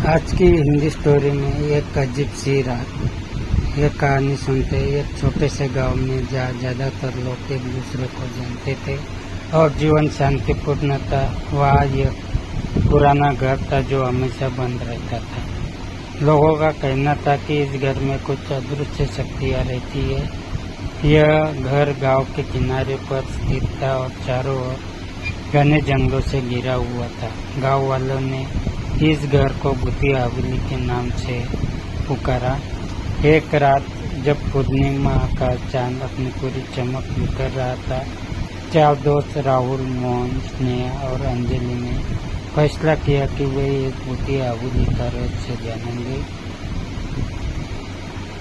आज की हिंदी स्टोरी में एक अजीब सी रात, एक कहानी सुनते। एक छोटे से गांव में जहाँ ज्यादातर लोग एक दूसरे को जानते थे और जीवन शांतिपूर्ण था, वहाँ एक पुराना घर था जो हमेशा बंद रहता था। लोगों का कहना था कि इस घर में कुछ अदृश्य शक्तियाँ रहती है। यह घर गांव के किनारे पर स्थित था और चारों ओर घने जंगलों से घिरा हुआ था। गांव वालों ने इस घर को भूतिया हवेली के नाम से पुकारा। एक रात जब पूर्णिमा का चांद अपनी पूरी चमक बिखर रहा था, चार दोस्त राहुल, मोहन, स्नेहा और अंजलि ने फैसला किया कि वे एक भूतिया हवेली का रहस्य जानेंगे।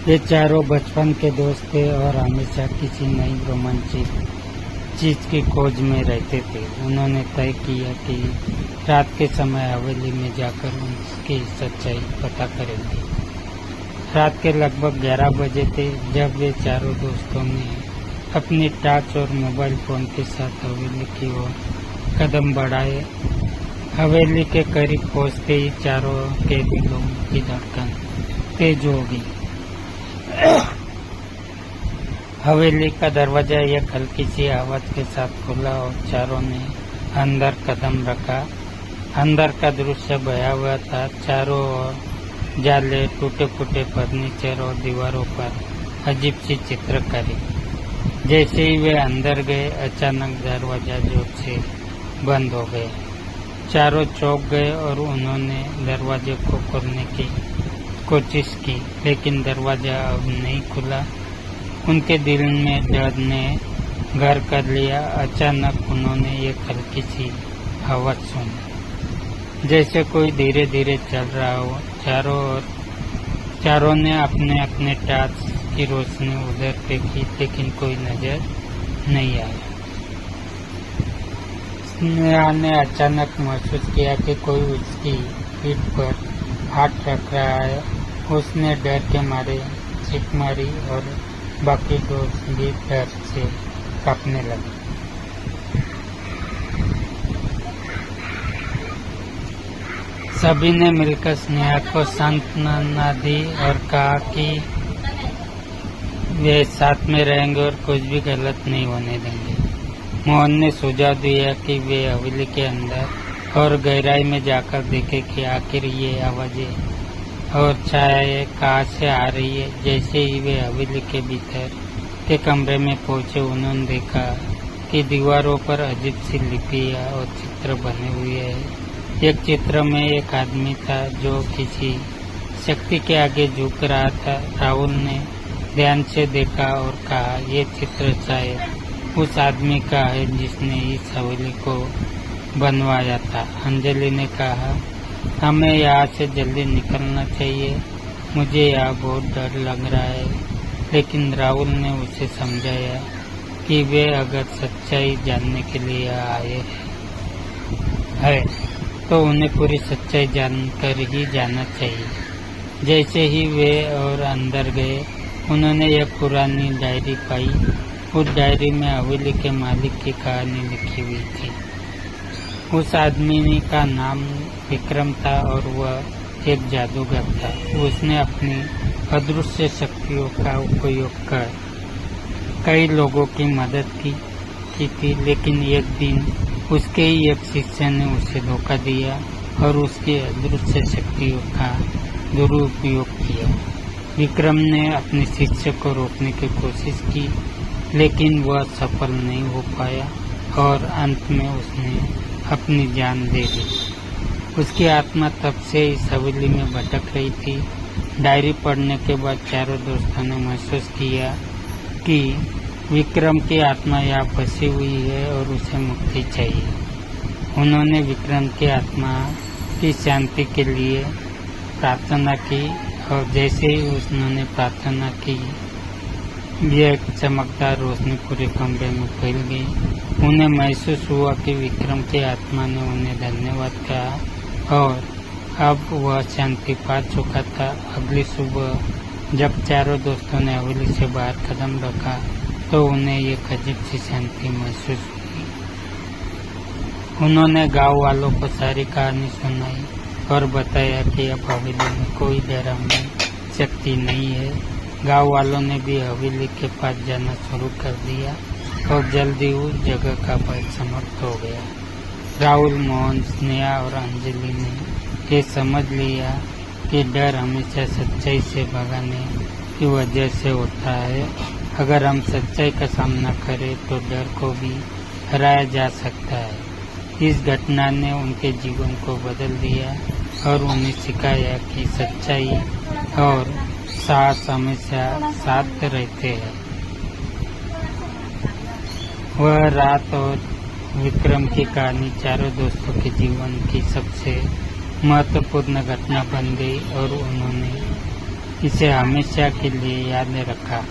ये चारों बचपन के दोस्त थे और हमेशा किसी नई रोमांचिक चीज की खोज में रहते थे। उन्होंने तय किया कि रात के समय हवेली में जाकर उसकी सच्चाई पता करेंगे। रात के लगभग 11 बजे थे जब वे चारों दोस्तों ने अपनी टॉर्च और मोबाइल फोन के साथ हवेली की ओर कदम बढ़ाए। हवेली के करीब पहुंचते ही चारों के दिलों की धड़कन तेज हो गई। हवेली का दरवाजा एक हल्की सी आवाज के साथ खुला और चारों ने अंदर कदम रखा। अंदर का दृश्य भयावह था। चारों ओर जाले, टूटे फूटे फर्नीचर और दीवारों पर अजीब सी चित्रकारी। जैसे ही वे अंदर गए, अचानक दरवाजा जोर से बंद हो गया। चारों चौंक गए और उन्होंने दरवाजे को खोलने की कोशिश की, लेकिन दरवाजा अब नहीं खुला। उनके दिल में डर ने घर कर लिया। अचानक उन्होंने एक हल्की सी आवाज सुनी, जैसे कोई धीरे धीरे चल रहा हो। चारों ने अपने अपने टॉर्च की रोशनी उधर फेंकी, लेकिन कोई नजर नहीं आया। स्नेहा ने अचानक महसूस किया कि कोई उसकी पीठ पर हाथ रख रहा है। उसने डर के मारे चीख मारी और बाकी दोस्त भी डर से कांपने लगे। सभी ने मिलकर स्नेहा को सांत्वना दी और कहा कि वे साथ में रहेंगे और कुछ भी गलत नहीं होने देंगे। मोहन ने सुझाव दिया कि वे हवेली के अंदर और गहराई में जाकर देखें कि आखिर ये आवाजें और छायाएं कहाँ से आ रही है। जैसे ही वे हवेली के भीतर के कमरे में पहुंचे, उन्होंने देखा कि दीवारों पर अजीब सी लिपियां और चित्र बने हुए हैं। एक चित्र में एक आदमी था जो किसी शक्ति के आगे झुक रहा था। राहुल ने ध्यान से देखा और कहा, ये चित्र शायद उस आदमी का है जिसने इस हवेली को बनवाया था। अंजलि ने कहा, हमें यहाँ से जल्दी निकलना चाहिए, मुझे यहाँ बहुत डर लग रहा है। लेकिन राहुल ने उसे समझाया कि वे अगर सच्चाई जानने के लिए आए हैं तो उन्हें पूरी सच्चाई जानकर ही जाना चाहिए। जैसे ही वे और अंदर गए, उन्होंने एक पुरानी डायरी पाई। उस डायरी में हवेली के मालिक की कहानी लिखी हुई थी। उस आदमी का नाम विक्रम था और वह एक जादूगर था। उसने अपनी अदृश्य शक्तियों का उपयोग कर कई लोगों की मदद की थी, लेकिन एक दिन उसके ही एक शिष्य ने उसे धोखा दिया और उसकी अदृश्य शक्तियों का दुरुपयोग किया। विक्रम ने अपने शिष्य को रोकने की कोशिश की, लेकिन वह सफल नहीं हो पाया और अंत में उसने अपनी जान दे दी। उसकी आत्मा तब से इस हवेली में भटक रही थी। डायरी पढ़ने के बाद चारों दोस्तों ने महसूस किया कि विक्रम की आत्मा यहाँ फंसी हुई है और उसे मुक्ति चाहिए। उन्होंने विक्रम की आत्मा की शांति के लिए प्रार्थना की और जैसे ही उन्होंने प्रार्थना की, एक चमकदार रोशनी पूरे कमरे में फैल गई। उन्हें महसूस हुआ कि विक्रम की आत्मा ने उन्हें धन्यवाद कहा और अब वह शांति पा चुका था। अगली सुबह जब चारों दोस्तों ने हवेली से बाहर कदम रखा तो उन्हें एक अजीब सी शांति महसूस हुई। उन्होंने गांव वालों को सारी कहानी सुनाई। और बताया कि अब हवेली में कोई डरावनी शक्ति नहीं है। गांव वालों ने भी हवेली के पास जाना शुरू कर दिया और जल्दी उस जगह का भय समाप्त हो गया। राहुल, मोहन, स्नेहा और अंजलि ने ये समझ लिया कि डर हमेशा सच्चाई से भगाने की वजह से होता है। अगर हम सच्चाई का सामना करें तो डर को भी हराया जा सकता है। इस घटना ने उनके जीवन को बदल दिया और उन्हें सिखाया कि सच्चाई और साहस हमेशा साथ रहते हैं। वह रात और विक्रम की कहानी चारों दोस्तों के जीवन की सबसे महत्वपूर्ण घटना बन गई और उन्होंने इसे हमेशा के लिए याद रखा।